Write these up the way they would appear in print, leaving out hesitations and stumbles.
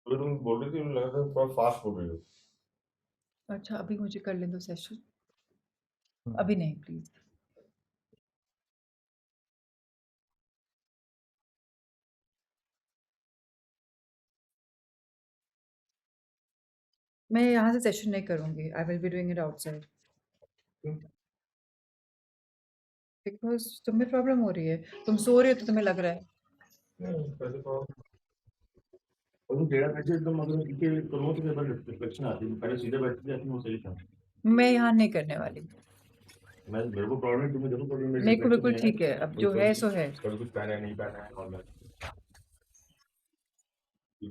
अगर तुम बोल रही थी मुझे लगा था थोड़ा फास्ट बोल रही हो। अच्छा, अभी मुझे कर लें दो सेशन। अभी नहीं प्लीज। मैं यहाँ से सेशन नहीं करूँगी। I will be doing it outside because तुम्हें प्रॉब्लम हो रही है। तुम सो रहे हो तो तुम्हें लग रहा है। पहले तो और तुम टेढ़ा बैठे एकदम अगर नीचे करूँगा तो फिर रिफ्लेक्शन आती है, पहले सीधे बैठते थे वो सही था। मैं यहाँ नहीं करने वाली। मैं मेरे को प्रॉब्लम है, तुम्हें देखो प्रॉब्लम, मेरे मेरे को रिफ्लेक्शन बिल्कुल नहीं है। ठीक है, अब कोई जो है सो है। कभी कुछ पहना है नहीं पहना है और मैं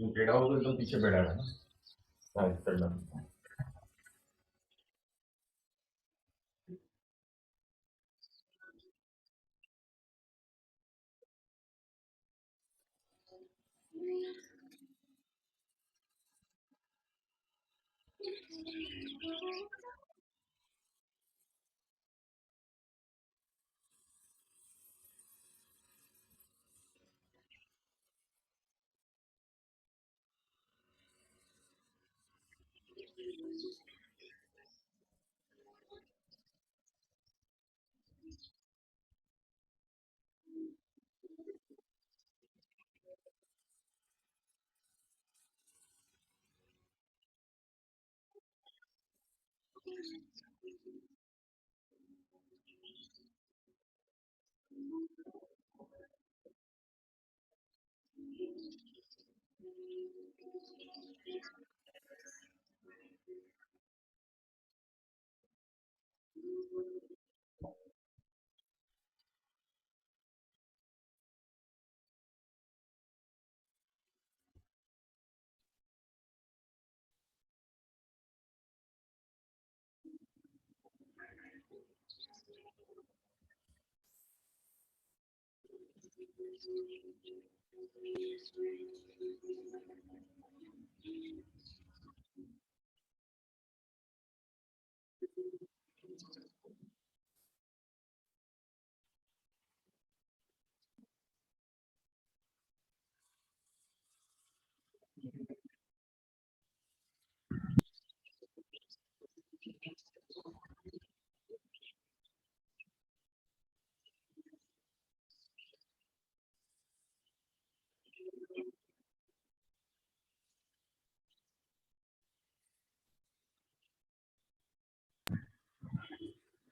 तुम टेढ़ा हो तो एकदम पीछे बैठा है ना। हाँ इस तरह।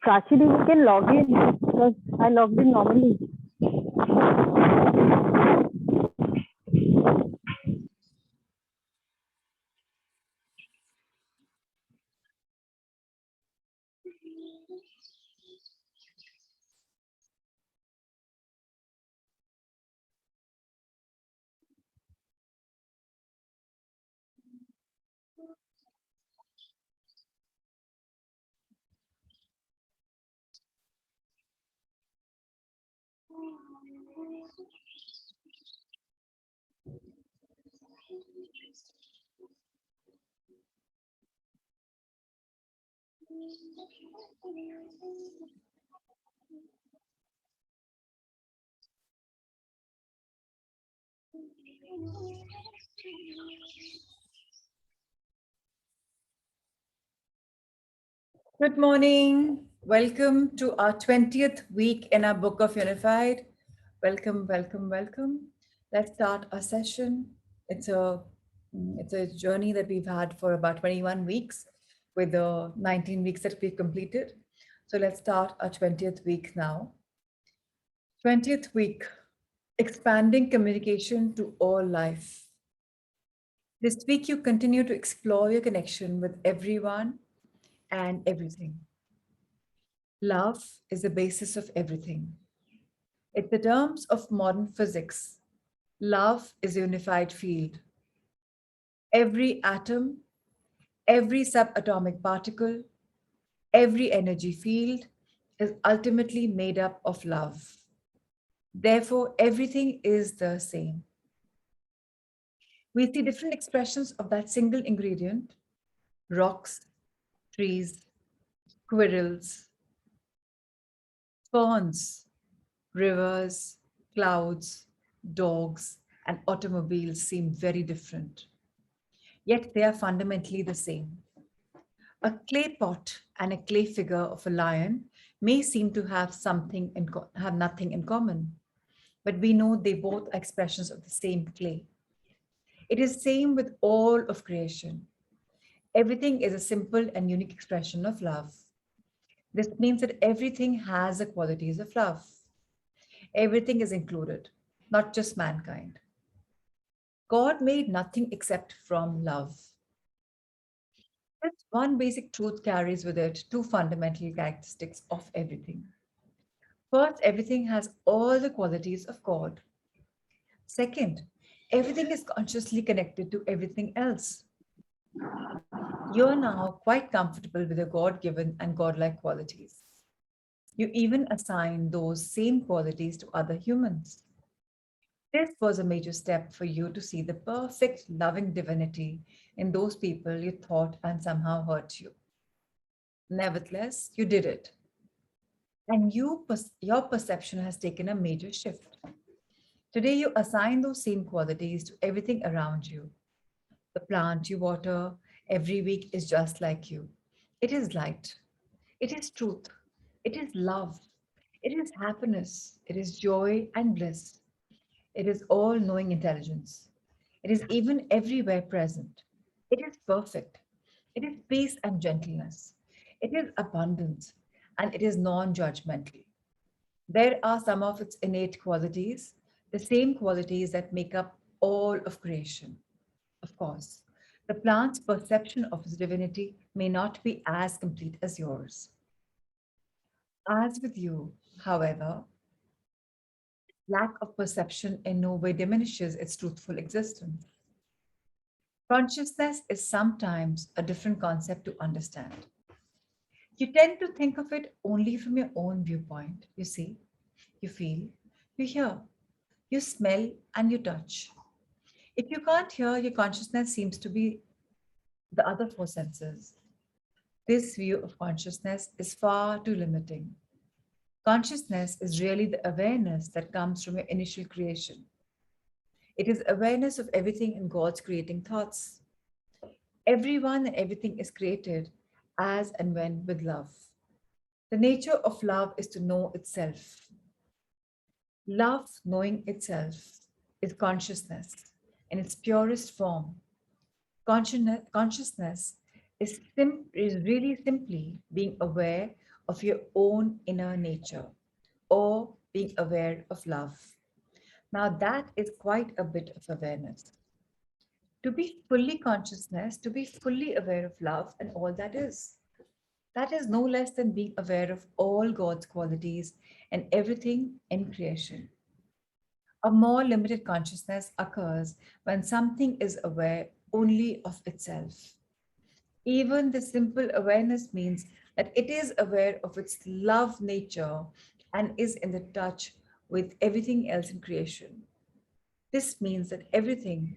Prachi, you can log in because I logged in normally. Good morning. Welcome to our 20th week in our Book of Unified. Welcome, welcome, welcome. Let's start our session. It's a journey that we've had for about 21 weeks with the 19 weeks that we've completed. So let's start our 20th week now. 20th week, expanding communication to all life. This week, you continue to explore your connection with everyone and everything. Love is the basis of everything. In the terms of modern physics, love is a unified field. Every atom, every subatomic particle, every energy field is ultimately made up of love. Therefore, everything is the same. We see different expressions of that single ingredient: rocks, trees, squirrels, ferns, rivers, clouds, dogs, and automobiles seem very different. yet they are fundamentally the same. A clay pot and a clay figure of a lion may seem to have have nothing in common, but we know they both are expressions of the same clay. It is same with all of creation. Everything is a simple and unique expression of love. This means that everything has the qualities of love. Everything is included, not just mankind. God made nothing except from love. This one basic truth carries with it two fundamental characteristics of everything. First, everything has all the qualities of God. Second, everything is consciously connected to everything else. You are now quite comfortable with your God given and godlike qualities. You even assign those same qualities to other humans. This was a major step for you to see the perfect loving divinity in those people you thought and somehow hurt you. Nevertheless, you did it. And your perception has taken a major shift. Today, you assign those same qualities to everything around you. The plant you water every week is just like you. It is light. It is truth. It is love. It is happiness. It is joy and bliss. It is all knowing intelligence. It is even everywhere present. It is perfect. It is peace and gentleness. It is abundance and it is non judgmental. There are some of its innate qualities, the same qualities that make up all of creation. Of course, the plant's perception of its divinity may not be as complete as yours. As with you, however, lack of perception in no way diminishes its truthful existence. Consciousness is sometimes a different concept to understand. You tend to think of it only from your own viewpoint. You see, you feel, you hear, you smell, and you touch. If you can't hear, your consciousness seems to be the other four senses. This view of consciousness is far too limiting. Consciousness is really the awareness that comes from your initial creation. It is awareness of everything in God's creating thoughts. Everyone and everything is created as and when with love. The nature of love is to know itself. Love, knowing itself, is consciousness in its purest form. Consciousness is really simply being aware of your own inner nature or being aware of love. Now, that is quite a bit of awareness. To be fully consciousness, to be fully aware of love and all that is. That is no less than being aware of all God's qualities and everything in creation. A more limited consciousness occurs when something is aware only of itself. Even the simple awareness means that it is aware of its love nature and is in the touch with everything else in creation. This means that everything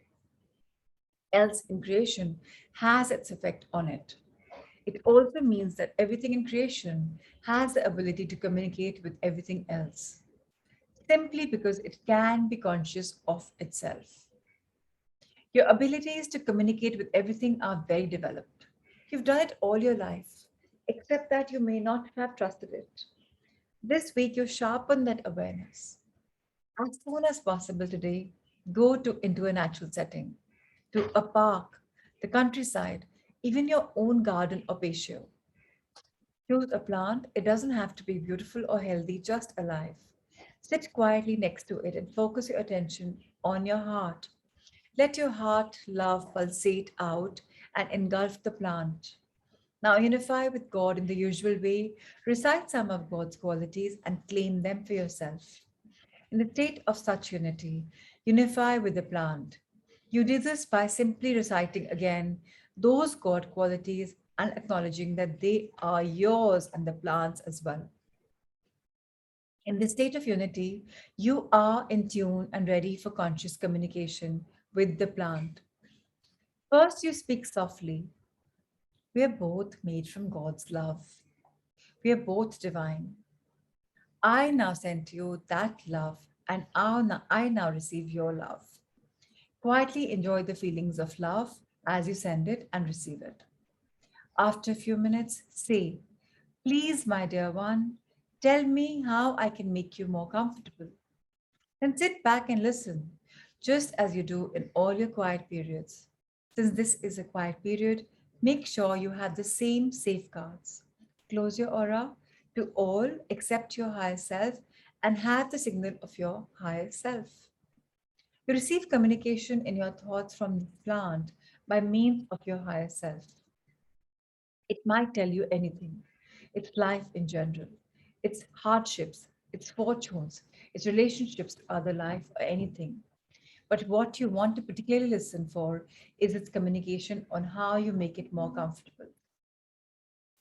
else in creation has its effect on it. It also means that everything in creation has the ability to communicate with everything else, simply because it can be conscious of itself. Your abilities to communicate with everything are very developed. You've done it all your life, except that you may not have trusted it. This week, you sharpen that awareness. As soon as possible today, into a natural setting, to a park, the countryside, even your own garden or patio. Choose a plant. It doesn't have to be beautiful or healthy, just alive. Sit quietly next to it and focus your attention on your heart. Let your heart love pulsate out and engulf the plant. Now unify with God in the usual way, recite some of God's qualities and claim them for yourself. In the state of such unity, unify with the plant. You do this by simply reciting again those God qualities and acknowledging that they are yours and the plant's as well. In this state of unity, you are in tune and ready for conscious communication with the plant. First, you speak softly. We are both made from God's love. We are both divine. I now send to you that love, and I now receive your love. Quietly enjoy the feelings of love as you send it and receive it. After a few minutes, say, "Please, my dear one, tell me how I can make you more comfortable." Then sit back and listen, just as you do in all your quiet periods. Since this is a quiet period, make sure you have the same safeguards. Close your aura to all except your higher self and have the signal of your higher self. You receive communication in your thoughts from this plant by means of your higher self. It might tell you anything. It's life in general, its hardships, its fortunes, its relationships to other life, or anything. But what you want to particularly listen for is its communication on how you make it more comfortable.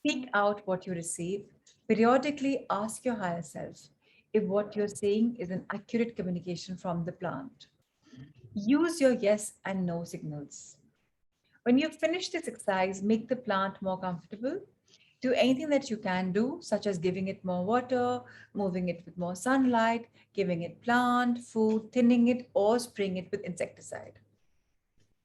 Seek out what you receive. Periodically ask your higher self if what you're saying is an accurate communication from the plant. Use your yes and no signals. When you finish this exercise, make the plant more comfortable. Do anything that you can do, such as giving it more water, moving it with more sunlight, giving it plant, food, thinning it, or spraying it with insecticide.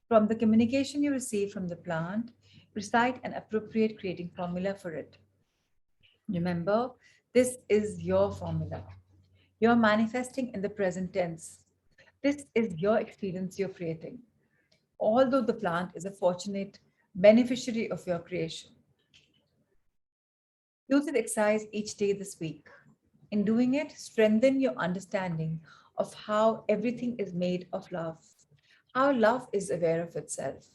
From the communication you receive from the plant, recite an appropriate creating formula for it. Remember, this is your formula. You're manifesting in the present tense. This is your experience you're creating, although the plant is a fortunate beneficiary of your creation. Use this exercise each day this week. In doing it, strengthen your understanding of how everything is made of love, how love is aware of itself,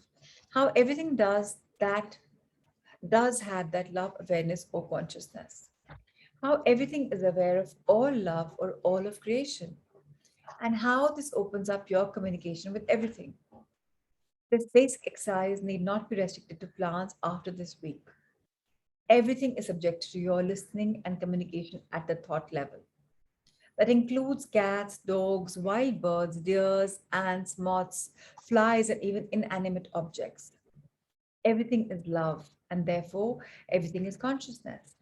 how everything does have that love awareness or consciousness, how everything is aware of all love or all of creation, and how this opens up your communication with everything. This basic exercise need not be restricted to plants after this week. Everything is subject to your listening and communication at the thought level. That includes cats, dogs, wild birds, deers, ants, moths, flies, and even inanimate objects. Everything is love, and therefore everything is consciousness.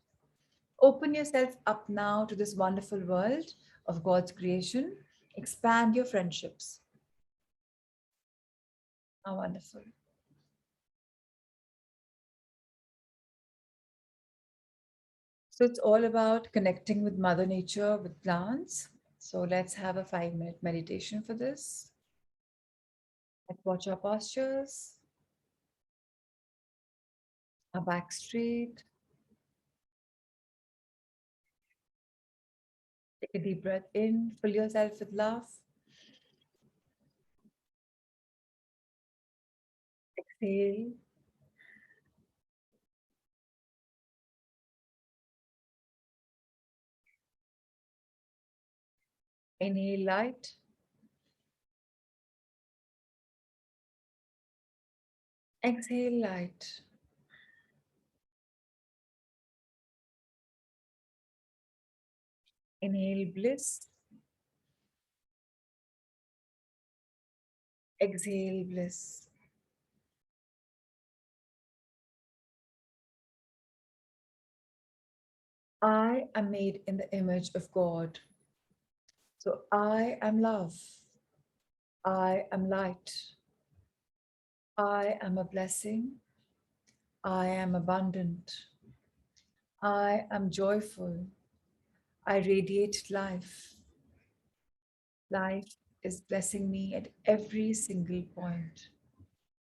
Open yourself up now to this wonderful world of God's creation. Expand your friendships. How wonderful. So it's all about connecting with Mother Nature, with plants. So let's have a 5-minute meditation for this. Let's watch our postures, our back straight. Take a deep breath in, fill yourself with love. Exhale. Inhale light. Exhale light. Inhale bliss. Exhale bliss. I am made in the image of God. So I am love. I am light. I am a blessing. I am abundant. I am joyful. I radiate life. Life is blessing me at every single point.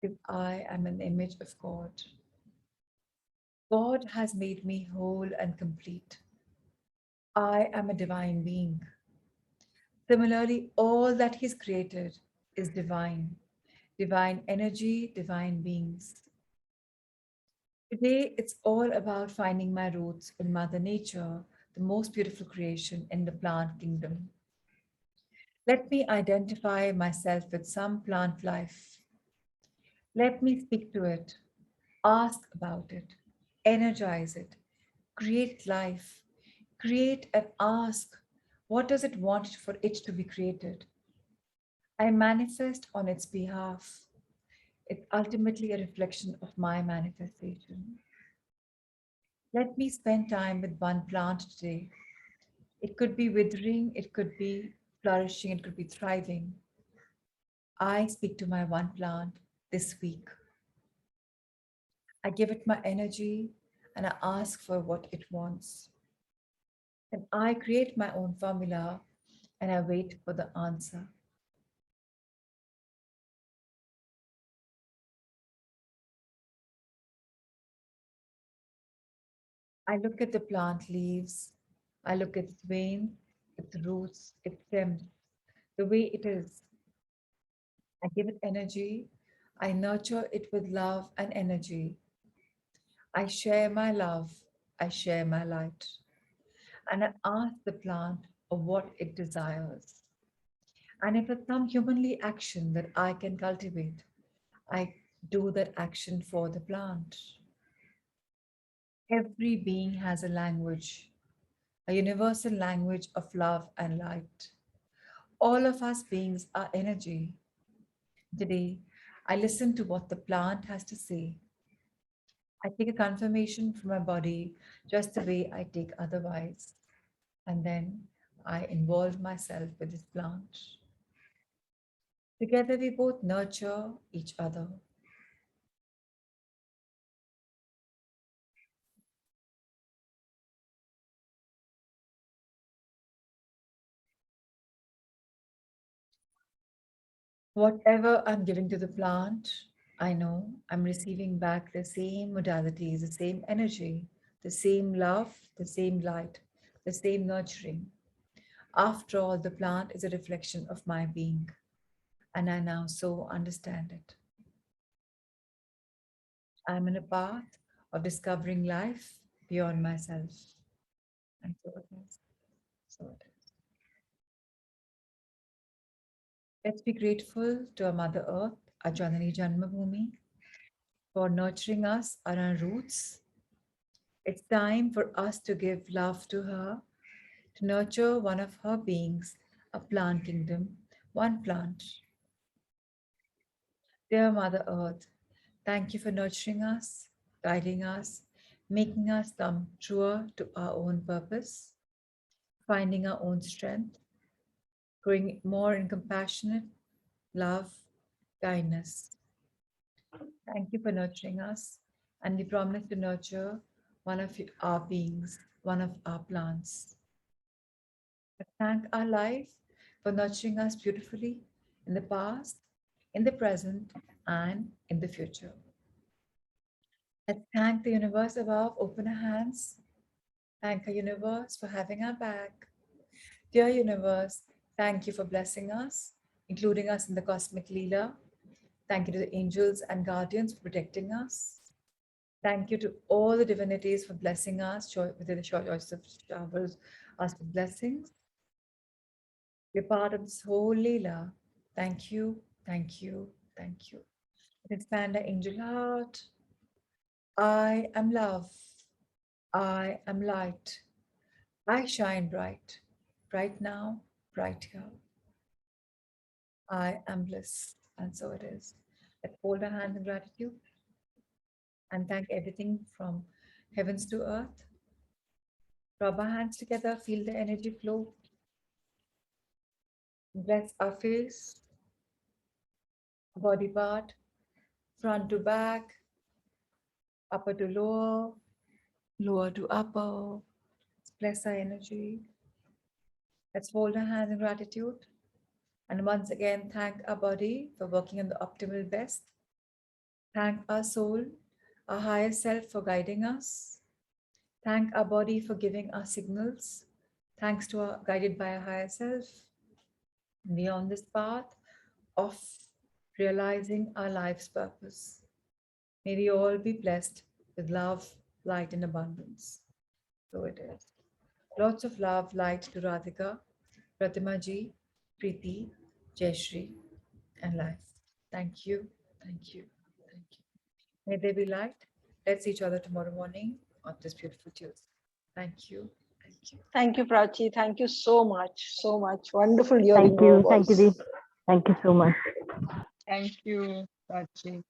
If I am an image of God. God has made me whole and complete. I am a divine being. Similarly, all that He's created is divine, divine energy, divine beings. Today, it's all about finding my roots in Mother Nature, the most beautiful creation in the plant kingdom. Let me identify myself with some plant life. Let me speak to it, ask about it, energize it, create life, create and ask, what does it want for it to be created? I manifest on its behalf. It's ultimately a reflection of my manifestation. Let me spend time with one plant today. It could be withering, it could be flourishing, it could be thriving. I speak to my one plant this week. I give it my energy and I ask for what it wants. And I create my own formula and I wait for the answer. I look at the plant leaves. I look at its veins, its roots, its stems, the way it is. I give it energy. I nurture it with love and energy. I share my love. I share my light. And I ask the plant of what it desires. And if it's some humanly action that I can cultivate, I do that action for the plant. Every being has a language, a universal language of love and light. All of us beings are energy. Today, I listen to what the plant has to say. I take a confirmation from my body just the way I take otherwise. And then I involve myself with this plant. Together, we both nurture each other. Whatever I'm giving to the plant, I know I'm receiving back the same modalities, the same energy, the same love, the same light, the same nurturing. After all, the plant is a reflection of my being, and I now so understand it. I'm in a path of discovering life beyond myself. And so it is. So it is. Let's be grateful to our Mother Earth, our Janani Janmabhoomi, for nurturing us on our roots. It's time for us to give love to her, to nurture one of her beings, a plant kingdom, one plant. Dear Mother Earth, thank you for nurturing us, guiding us, making us come truer to our own purpose, finding our own strength, growing more in compassionate love, kindness. Thank you for nurturing us, and we promise to nurture one of our beings, one of our plants. Thank our life for nurturing us beautifully in the past, in the present, and in the future. Let's thank the universe above, open our hands. Thank our universe for having our back. Dear universe, thank you for blessing us, including us in the cosmic Leela. Thank you to the angels and guardians for protecting us. Thank you to all the divinities for blessing us with the choice of showers, us with blessings. We're part of this whole Leela. Thank you, thank you, thank you. Expand our angel heart. I am love. I am light. I shine bright. Bright now, bright here. I am bliss. And so it is. Let's hold our hands in gratitude and thank everything from heavens to earth. Rub our hands together, feel the energy flow. Bless our face, body part, front to back, upper to lower, lower to upper. Bless our energy. Let's hold our hands in gratitude. And once again, thank our body for working on the optimal best. Thank our soul, our higher self for guiding us. Thank our body for giving us signals. Thanks to our guided by our higher self. We are on this path of realizing our life's purpose. May we all be blessed with love, light, and abundance. So it is. Lots of love, light to Radhika, Pratima Ji, Preeti, Jayashri, and life. Thank you, thank you, thank you. May there be light. Let's see each other tomorrow morning on this beautiful Tuesday. Thank you, thank you. Thank you, Prachi. Thank you so much. So much. Wonderful hearing Thank you. your Thank you, voice. Dee. Thank you so much. Thank you, Prachi.